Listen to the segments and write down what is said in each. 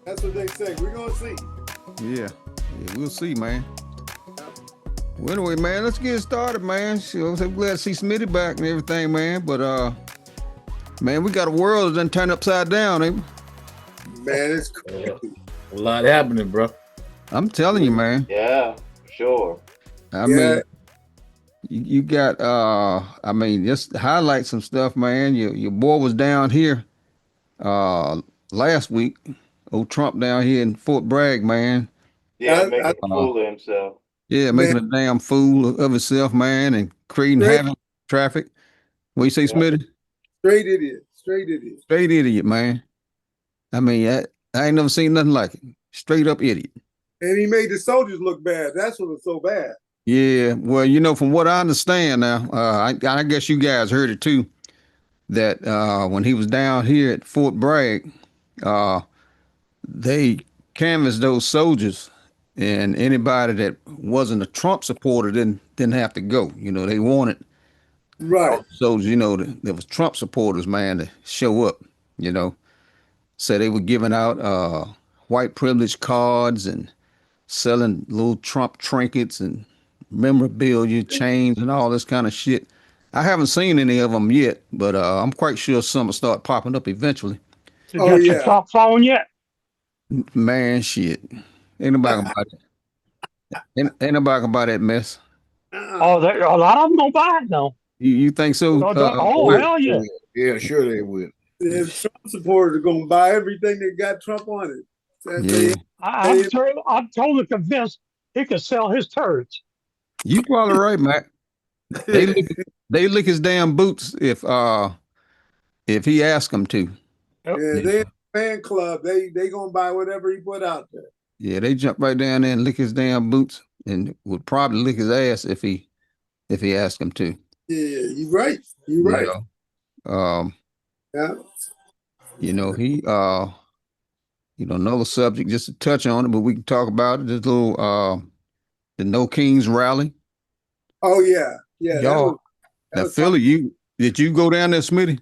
That's what they say. We're gonna see. Yeah, we'll see, man. Well, anyway, man, let's get started, man. I'm glad to see Smitty back and everything, man. But man, we got a world that done turned upside down, ain't we? Man, it's crazy. A lot happening, bro. I'm telling you, man. Yeah, sure. I mean, you got I mean, just highlight some stuff, man. Your boy was down here last week. Old Trump down here in Fort Bragg, man. Yeah, making a fool of himself. Yeah, making a damn fool of himself, man, and creating havoc traffic. What you say, Smitty? Straight idiot. Straight idiot. Straight idiot, man. I mean, I ain't never seen nothing like it. Straight up idiot. And he made the soldiers look bad. That's what was so bad. Yeah, well, you know, from what I understand now, I guess you guys heard it too, that when he was down here at Fort Bragg, they canvassed those soldiers, and anybody that wasn't a Trump supporter didn't have to go. You know, they wanted soldiers, you know, there was Trump supporters, man, to show up, you know. So they were giving out white privilege cards and selling little Trump trinkets and memorabilia, chains, and all this kind of shit. I haven't seen any of them yet, but I'm quite sure some will start popping up eventually. You got your Trump phone yet? Man, shit. Ain't nobody gonna buy that. Ain't nobody gonna buy that mess. Oh, a lot of them gonna buy it now. You think so? Hell yeah. Yeah, sure they will. The Trump supporters are gonna buy everything that got Trump on it. Yeah. I'm totally convinced he could sell his turds. You probably right, Mac. They lick his damn boots if he asks them to. Yeah, they fan club. They gonna buy whatever he put out there. Yeah, they jump right down there and lick his damn boots, and would probably lick his ass if he asked them to. Yeah, you're right. You're right. Yeah. You know, he you know, another subject just to touch on it, but we can talk about it. This little the No Kings rally. Oh yeah. Yeah. Y'all, now Philly, did you go down there, Smitty?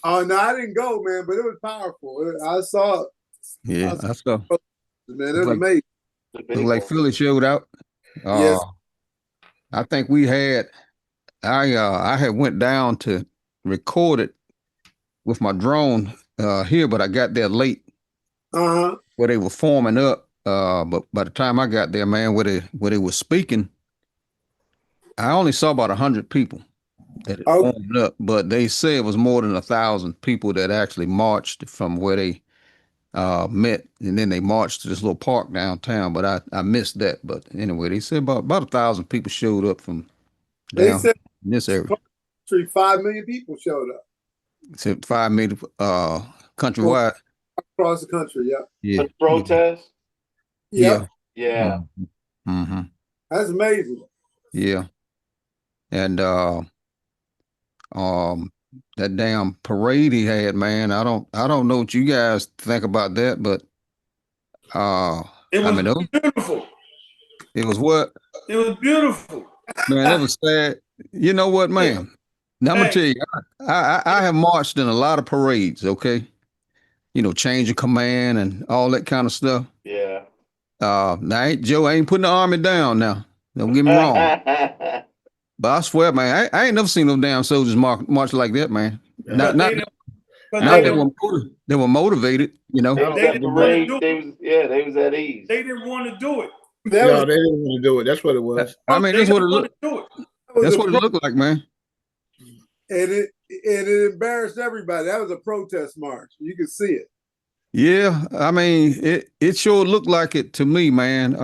Oh no, I didn't go, man, but it was powerful. I saw it. Yeah, I saw. Man, it was amazing. Like Philly showed out. Yes. I think we had I had went down to record it with my drone here, but I got there late. Where they were forming up. But by the time I got there, man, where they were speaking, I only saw about 100 people that formed up, but they said it was more than 1,000 people that actually marched from where they met, and then they marched to this little park downtown. But I missed that. But anyway, they said about 1,000 people showed up from down in this area. 5 million people showed up. Said 5 million countrywide. Across the country, yeah. Protest? Yeah. Yeah. Mm-hmm. That's amazing. Yeah. And that damn parade he had, man, I don't know what you guys think about that, but it was beautiful. It was what? It was beautiful. Man, that was sad. You know what, man? Now I'm gonna tell you, I have marched in a lot of parades, okay? You know, change of command and all that kind of stuff. Yeah. Now Joe, I ain't putting the army down now. Don't get me wrong. But I swear, man, I ain't never seen no damn soldiers march like that, man. Not they were motivated, you know. They was at ease. They didn't want to do it. They didn't want to do it. That's what it was. I mean, that's what it looked. That's what it looked like, man. And it embarrassed everybody. That was a protest march. You could see it. Yeah, I mean, it sure looked like it to me, man.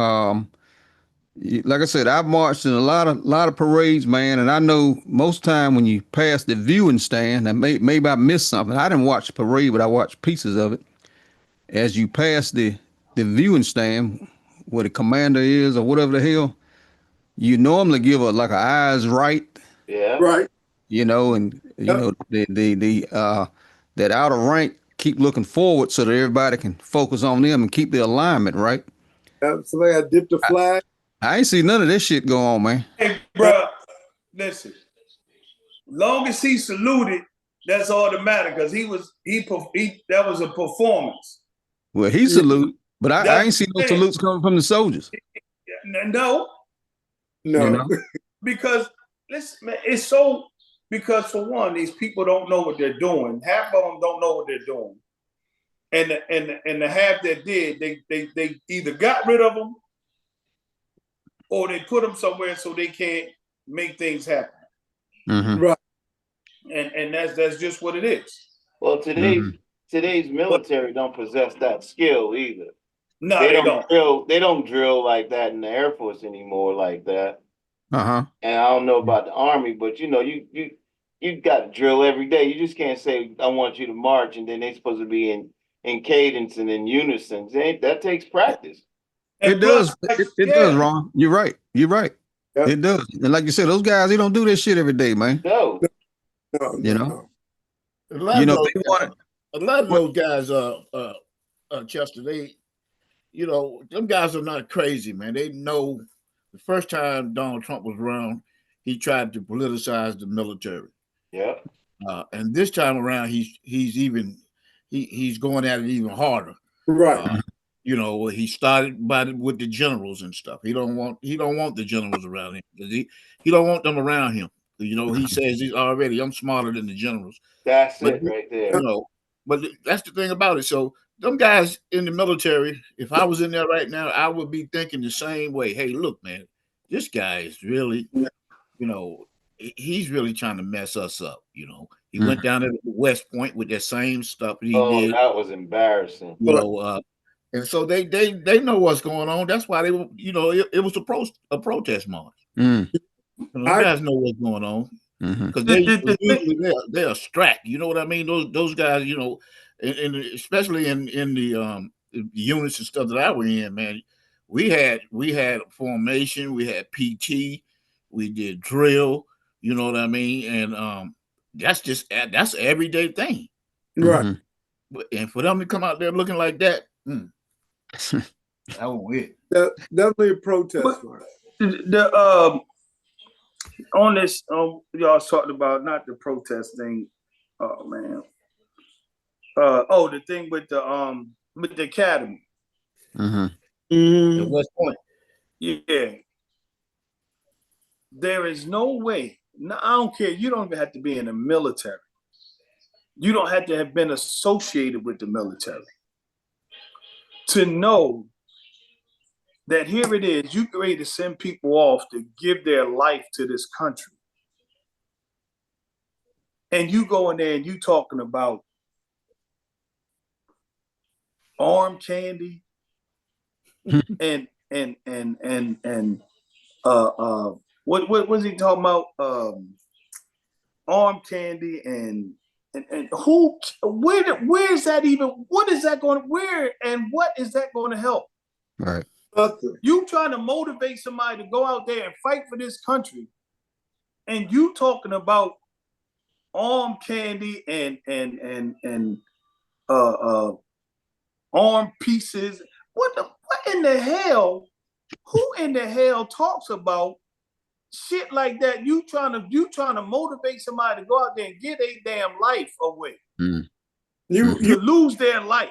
Like I said, I've marched in a lot of parades, man, and I know most time when you pass the viewing stand, and maybe I missed something. I didn't watch the parade, but I watched pieces of it. As you pass the viewing stand, where the commander is or whatever the hell, you normally give like a eyes right. Yeah. Right. You know, and you know the that outer rank keep looking forward so that everybody can focus on them and keep the alignment, right? Somebody had dipped the flag. I ain't see none of this shit go on, man. Hey, bro, listen. Long as he saluted, that's all that mattered, because that was a performance. Well, he salute. But I ain't seen no salutes coming from the soldiers. No, No, You know? because listen, man, it's so because for one, these people don't know what they're doing. Half of them don't know what they're doing, and the half that did, they either got rid of them or they put them somewhere so they can't make things happen. Mm-hmm. right. And that's just what it is. Well, today's military don't possess that skill either. No, They they don't don't. drill. They don't drill like that in the Air Force anymore, like that. Uh-huh. And I don't know about the Army, but you know, you got to drill every day. You just can't say I want you to march, and then they're supposed to be in cadence and in unison. That takes practice. And It does. plus, It does, Ron. You're right. You're right. Yep. It does. And like you said, those guys, they don't do this shit every day, man. No. No, You know? A lot You of know, those they guys, want a lot of those guys, Chester, they, you know, them guys are not crazy, man. They know the first time Donald Trump was around, he tried to politicize the military. Yeah. And this time around, he's going at it even harder. right. You know, he started with the generals and stuff. He don't want the generals around him because he don't want them around him. You know, he says I'm smarter than the generals. That's But, it right there. You know, but that's the thing about it. So them guys in the military, if I was in there right now, I would be thinking the same way. Hey, look, man, this guy is really, you know, he's really trying to mess us up. You know, he went down to West Point with that same stuff he did. That was embarrassing. You know, and so they know what's going on. That's why they, you know, it was a protest march. Mm. You know, guys know what's going on because they're strapped. You know what I mean? Those guys, you know, and especially in the units and stuff that I were in, man. We had formation, we had PT, we did drill. You know what I mean? And that's an everyday thing. Right. And for them to come out there looking like that, that was it. Definitely a protest march. On this, y'all talked about not the protest thing. Oh man. The thing with the academy. Mm-hmm. At West Point. Yeah. There is no way. No, I don't care. You don't even have to be in the military. You don't have to have been associated with the military to know that here it is. You ready to send people off to give their life to this country. And you go in there and you talking about arm candy and what was he talking about? Arm candy and who, where is that even? What is that going? Where and what is that going to help? Right. Nothing. You trying to motivate somebody to go out there and fight for this country, and you talking about arm candy and arm pieces. What in the hell? Who in the hell talks about shit like that? You trying to motivate somebody to go out there and get a damn life away. Mm. You lose their life.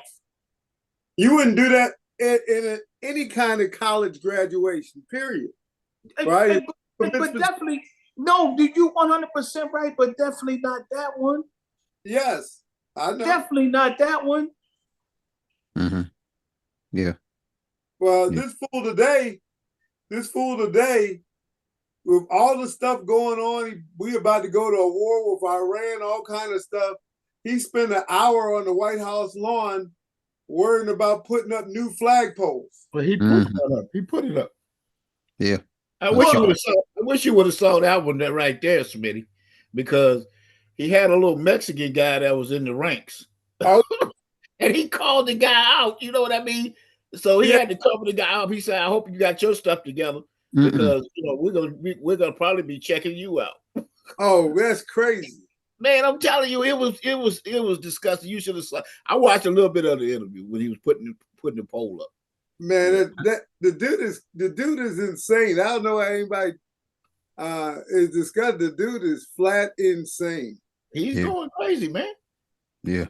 You wouldn't do that in any kind of college graduation, period. Right? But definitely, no, you 100% right, but definitely not that one. Yes, I know. Definitely not that one. Mm-hmm. Yeah. Well, this fool today, with all the stuff going on, we about to go to a war with Iran, all kind of stuff. He spent an hour on the White House lawn worrying about putting up new flagpoles. But he put that up. He put it up. Yeah. I wish you would have saw that one right there, Smitty, because he had a little Mexican guy that was in the ranks. Oh. And he called the guy out. You know what I mean? So he had to cover the guy up. He said, "I hope you got your stuff together because you know we're gonna probably be checking you out." Oh, that's crazy, man! I'm telling you, it was disgusting. You should have saw. I watched a little bit of the interview when he was putting the poll up. Man, the dude is insane. I don't know how anybody is discussed. The dude is flat insane. He's going crazy, man. Yeah.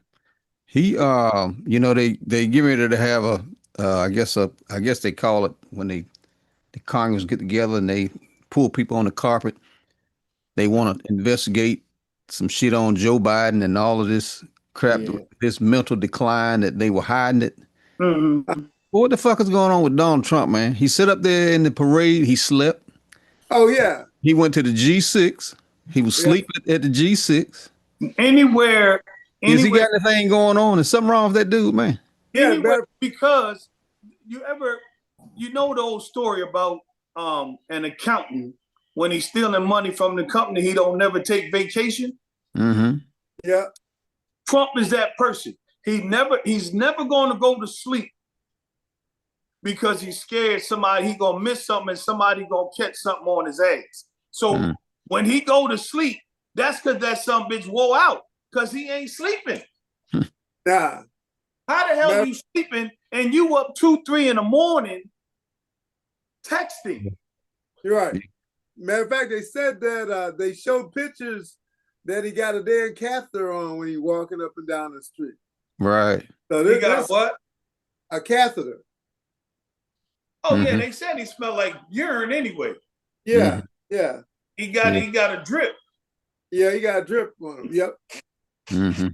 He you know, they get ready to have I guess they call it when the Congress get together and they pull people on the carpet. They want to investigate some shit on Joe Biden and all of this crap, this mental decline that they were hiding it. Mm-hmm. What the fuck is going on with Donald Trump, man? He sat up there in the parade. He slept. Oh yeah. He went to the G6. He was sleeping at the G6. Anywhere. Has he got anything going on? Is something wrong with that dude, man? Anywhere, because you know the old story about an accountant when he's stealing money from the company, he don't never take vacation. Mm-hmm. Yeah. Trump is that person. He's never going to go to sleep because he's scared he gonna miss something and somebody gonna catch something on his ass. So when he go to sleep, that's because that some bitch wore out because he ain't sleeping. Nah. How the hell you sleeping and you up 2, 3 in the morning texting? You're right. Matter of fact, they said that they showed pictures that he got a damn catheter on when he walking up and down the street. Right. So he got what? A catheter. Oh yeah, they said he smelled like urine anyway. Yeah, yeah. He got a drip. Yeah, he got a drip on him. Yep. Mm-hmm.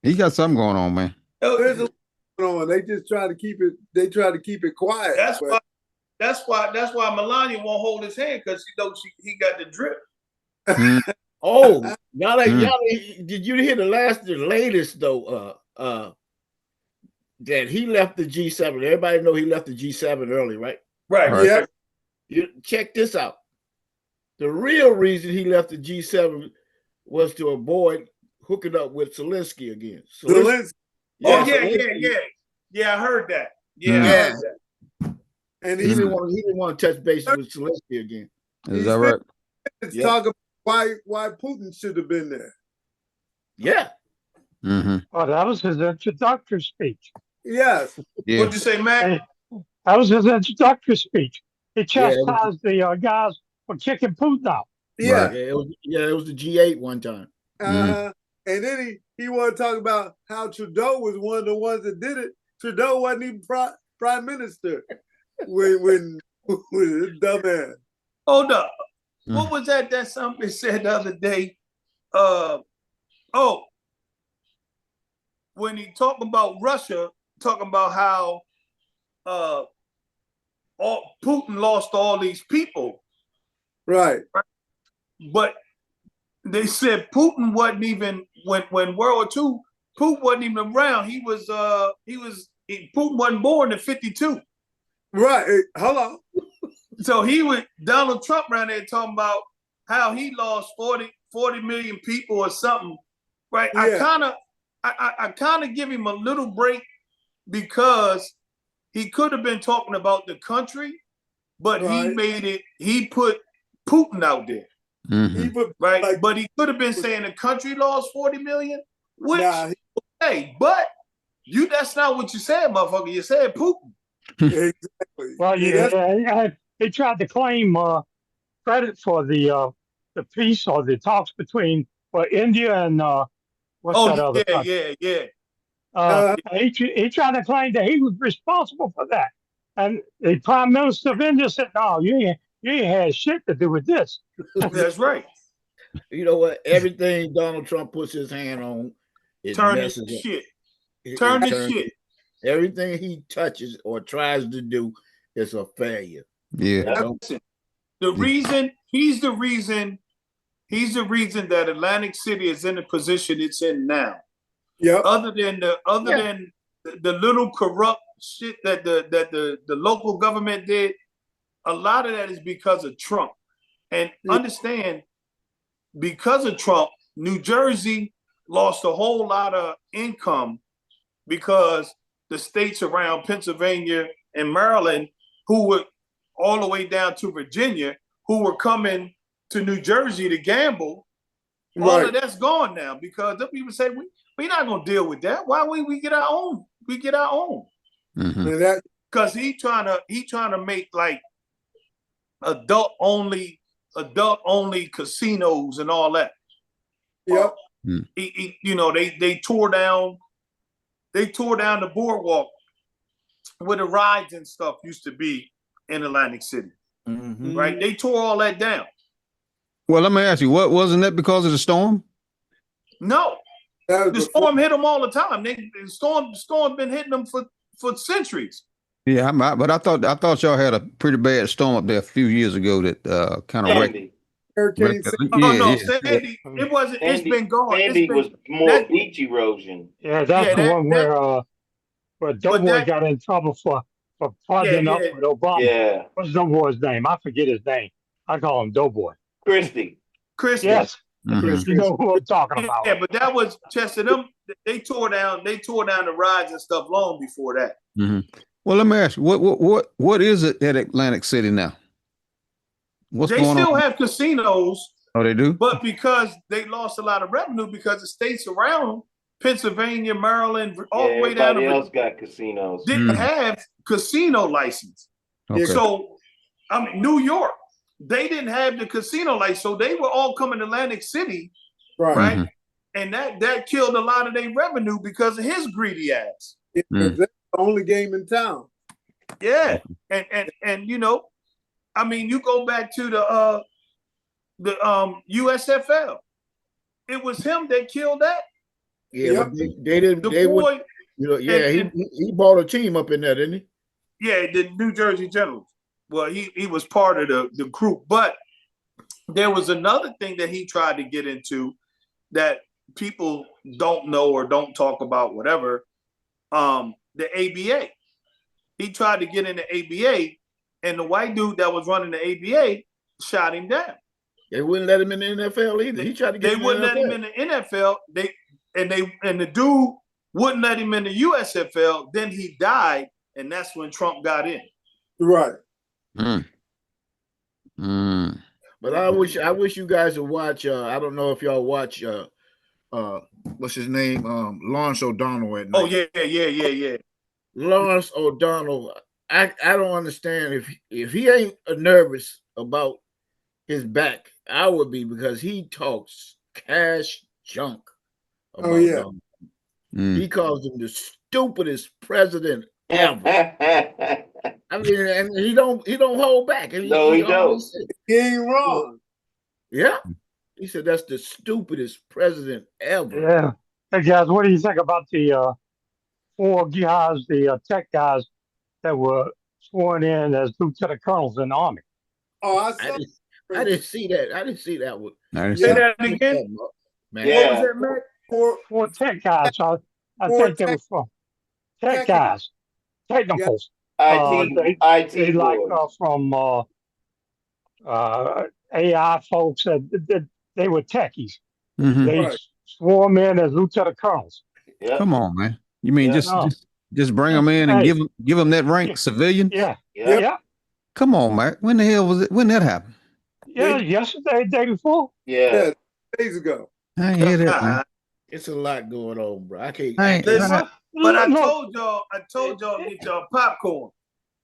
He got something going on, man. There's a lot going on. They just try to keep it. They try to keep it quiet. That's why Melania won't hold his hand because she knows he got the drip. Oh, y'all did you hear the latest though? That he left the G7. Everybody know he left the G7 early, right? Right. Yeah. You check this out. The real reason he left the G7 was to avoid hooking up with Zelensky again. Zelensky. Yeah, I heard that. Yeah, I heard that. And he didn't want to touch base with Zelensky again. Is that right? Let's talk about why Putin should have been there. Yeah. Mm-hmm. Oh, that was his introductory speech. Yes. Yeah. What'd you say, Matt? That was his introductory speech. He chastised the guys for kicking Putin out. Yeah. Right. It was the G8 one time. And then he wanted to talk about how Trudeau was one of the ones that did it. Trudeau wasn't even prime minister when his dumb ass. Hold up. What was that somebody said the other day? When he talked about Russia, talking about how Putin lost all these people. Right. But they said Putin wasn't even when World War II, Putin wasn't even around. Putin wasn't born in 52. Right. Hey, hold on. So Donald Trump around there talking about how he lost 40 million people or something. Right. Yeah. I kind of give him a little break because he could have been talking about the country, but he put Putin out there. Mm-hmm. But he could have been saying the country lost 40 million, but that's not what you said, motherfucker. You said Putin. Exactly. Well, he tried to claim credit for the peace or the talks between India and other country? He tried to claim that he was responsible for that, and the Prime Minister of India said, "No, you ain't had shit to do with this." That's right. You know what? Everything Donald Trump puts his hand on, it messes up. Shit. Turn the shit. Everything he touches or tries to do is a failure. Yeah. He's the reason that Atlantic City is in the position it's in now. Yeah. Other than the little corrupt shit that the local government did, a lot of that is because of Trump. And understand, because of Trump, New Jersey lost a whole lot of income because the states around Pennsylvania and Maryland, who were all the way down to Virginia, who were coming to New Jersey to gamble, all of that's gone now because the people say we're not gonna deal with that. Why we get our own? We get our own. Mm-hmm. Because he trying to make like adult only casinos and all that. Yep. They tore down the boardwalk where the rides and stuff used to be in Atlantic City. Right? They tore all that down. Well, let me ask you, wasn't that because of the storm? No. The storm hit them all the time. The storm been hitting them for centuries. Yeah, but I thought y'all had a pretty bad storm up there a few years ago that kind of wrecked. Hurricane Sandy. It wasn't. It's been gone. Sandy was more beach erosion. Yeah, that's the one where Doughboy got in trouble for partnering up with Obama. Yeah. What's Doughboy's name? I forget his name. I call him Doughboy. Christie. Yes. You know who I'm talking about. Yeah, but that was Chester. Them they tore down the rides and stuff long before that. Well, let me ask you, what is it at Atlantic City now? What's they going still on? have casinos. Oh, they do? But because they lost a lot of revenue because the states around them, Pennsylvania, Maryland, all the way down to everybody else got casinos. Didn't have casino license. Okay. So, I mean, New York, they didn't have the casino license. So they were all coming to Atlantic City, right? And that killed a lot of their revenue because of his greedy ass. That's the only game in town. Yeah. And you know, I mean, you go back to the USFL. It was him that killed that. Yeah, but they didn't. They would, you know. Yeah, he bought a team up in there, didn't he? Yeah, the New Jersey Generals. Well, he was part of the group, but there was another thing that he tried to get into that people don't know or don't talk about. Whatever. The ABA. He tried to get in the ABA, and the white dude that was running the ABA shot him down. They wouldn't let him in the NFL either. He tried to get. They wouldn't let him in the NFL. And the dude wouldn't let him in the USFL. Then he died, and that's when Trump got in. Right. But I wish you guys would watch. I don't know if y'all watch. What's his name? Lawrence O'Donnell at night. Oh yeah. Lawrence O'Donnell. I don't understand if he ain't nervous about his back. I would be, because he talks cash junk. He calls him the stupidest president ever. I mean, and he don't hold back. And he don't. He ain't wrong. Yeah. He said that's the stupidest president ever. Yeah. Hey guys, what do you think about the 4 guys, the tech guys that were sworn in as lieutenant colonels in the Army? Oh, I didn't see that. I didn't see that one. Say that again. Man. What was that, Mac? 4 tech guys. I think they were from tech guys, technicals. IT they like from AI folks. They were techies. They swore them in as lieutenant colonels. Yep. Come on, man. You mean just bring them in and give them that rank, civilian? Yeah. Come on, man. When the hell was it? When that happened? Yeah, yesterday, day before. Yeah, days ago. I ain't hear that, man. It's a lot going on, bro. I can't. But I told y'all to get y'all popcorn.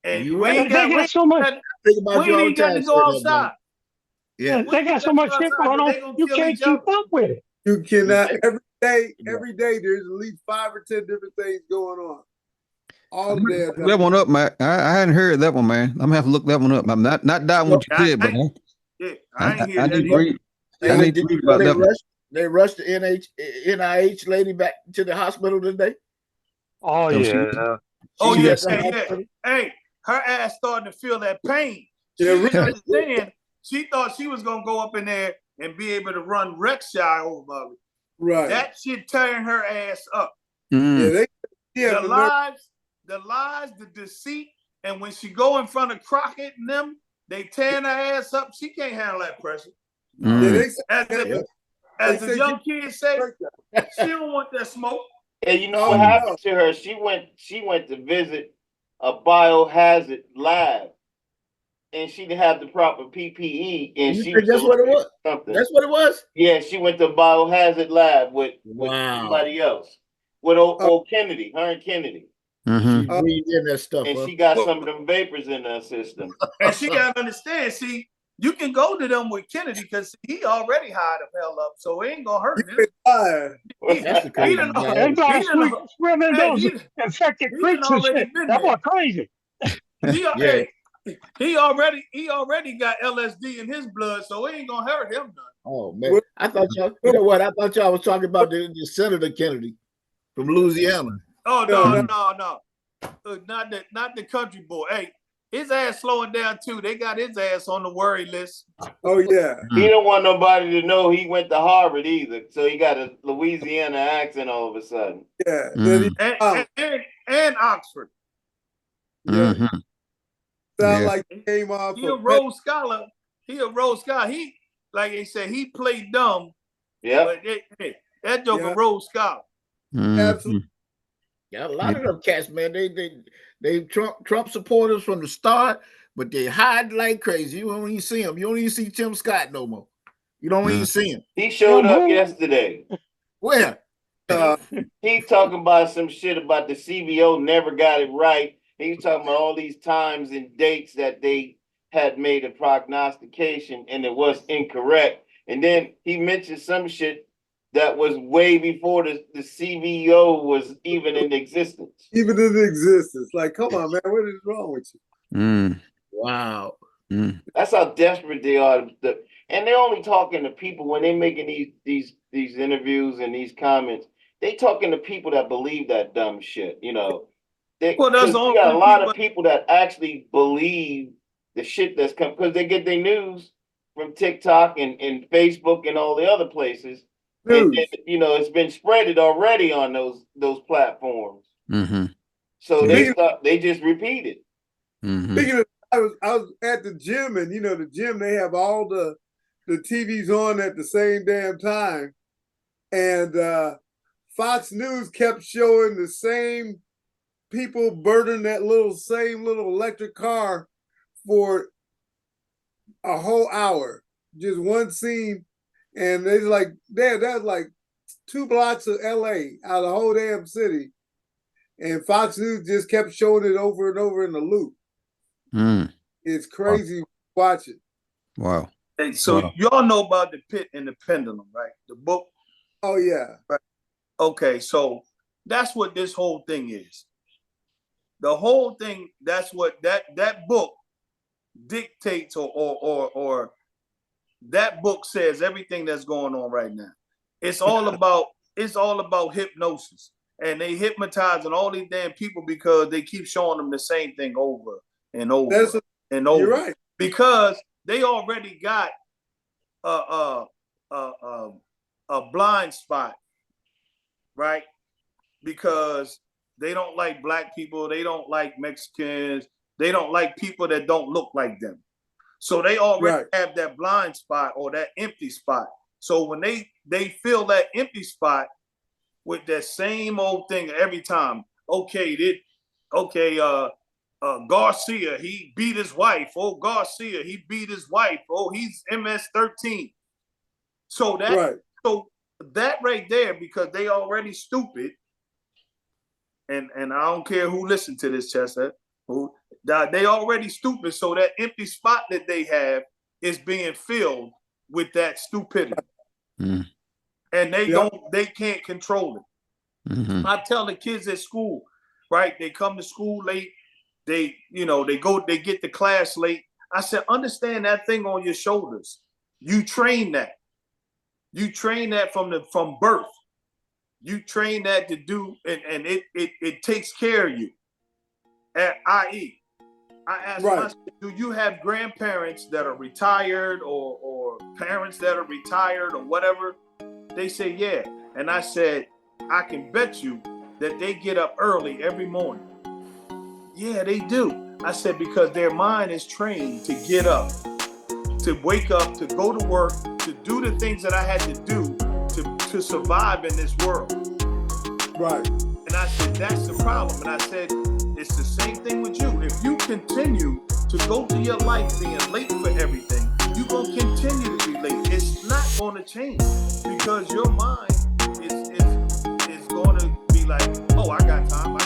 And we ain't got so much. We ain't got to go outside. Yeah, they got so much shit going on. You can't keep up with it. You cannot. Every day, there's at least 5 or 10 different things going on. All the day. That one up, man. I hadn't heard that one, man. I'm gonna have to look that one up. I'm not doubting what you said, but I need to read. They rushed the NIH lady back to the hospital today. Oh yeah. Hey, her ass starting to feel that pain. She understand. She thought she was gonna go up in there and be able to run Rexshire over it. Right. That shit tearing her ass up. Mm. The lies, the deceit, and when she go in front of Crockett and them, they tearing her ass up. She can't handle that pressure. As the young kids say, she don't want that smoke. And you know what happened to her? She went to visit a biohazard lab, and she didn't have the proper PPE. And that's what it was. That's what it was. Yeah, she went to a biohazard lab with somebody else, with old Kennedy, her and Kennedy. She breathed in that stuff, and she got some of them vapors in her system. And she got to understand. See, You can go to them with Kennedy because he already high the hell up, so it ain't gonna hurt him. That's the crazy guy. They gotta swim in those infected creeks and shit. That was crazy. He already got LSD in his blood, so it ain't gonna hurt him none. Oh man, I thought y'all. You know what? I thought y'all was talking about the Senator Kennedy from Louisiana. Oh no, not the country boy. Hey, his ass slowing down too. They got his ass on the worry list. Oh yeah. He don't want nobody to know he went to Harvard either, so he got a Louisiana accent all of a sudden. Yeah, and Oxford. Yeah. Sound like he came off. He a Rhodes Scholar. He, like they said, he played dumb. Yeah. But that joke a Rhodes Scholar. Absolutely. Yeah, a lot of them cats, man. They Trump supporters from the start, but they hide like crazy. You don't even see them. You don't even see Tim Scott no more. You don't even see him. He showed up yesterday. Where? He talking about some shit about the CBO never got it right. He's talking about all these times and dates that they had made a prognostication and it was incorrect. And then he mentioned some shit that was way before the CBO was even in existence. Even in existence. Like, come on, man, what is wrong with you? Wow. That's how desperate they are. And they're only talking to people when they're making these interviews and these comments. They talking to people that believe that dumb shit, you know. There's a lot of people that actually believe the shit that's come because they get their news from TikTok and Facebook and all the other places. And, you know, it's been spreaded already on those platforms. So they just repeat it. Speaking of, I was at the gym, and you know, the gym, they have all the TVs on at the same damn time, and Fox News kept showing the same people burning that same little electric car for a whole hour, just one scene, and they're like, that's like 2 blocks of LA out of the whole damn city, and Fox News just kept showing it over and over in the loop. It's crazy. Watch it. Wow. Hey, so y'all know about the Pit and the Pendulum, right? The book. Oh yeah. Right. Okay, so that's what this whole thing is. The whole thing, that's what that book dictates, or that book says everything that's going on right now. It's all about hypnosis, and they hypnotizing all these damn people because they keep showing them the same thing over and over and over. You're right. Because they already got a blind spot, right? Because they don't like black people, they don't like Mexicans, they don't like people that don't look like them. So they already have that blind spot or that empty spot. So when they fill that empty spot with that same old thing every time, Garcia, he beat his wife. Oh, Garcia, he beat his wife. Oh, he's MS-13. So that right there, because they already stupid, and I don't care who listened to this, Chester, they already stupid. So that empty spot that they have is being filled with that stupidity, and they can't control it. I tell the kids at school, right? They come to school late. They get to class late. I said, understand that thing on your shoulders. You train that. You train that from birth. You train that to do, and it takes care of you. I.e., I asked myself, do you have grandparents that are retired or parents that are retired or whatever? They say, yeah. And I said, I can bet you that they get up early every morning. Yeah, they do. I said, because their mind is trained to get up, to wake up, to go to work, to do the things that I had to do to survive in this world. Right. And I said, that's the problem. And I said, it's the same thing with you. If you continue to go through your life being late for everything, you're going to continue to be late. It's not going to change because your mind is going to be like, oh, I got time.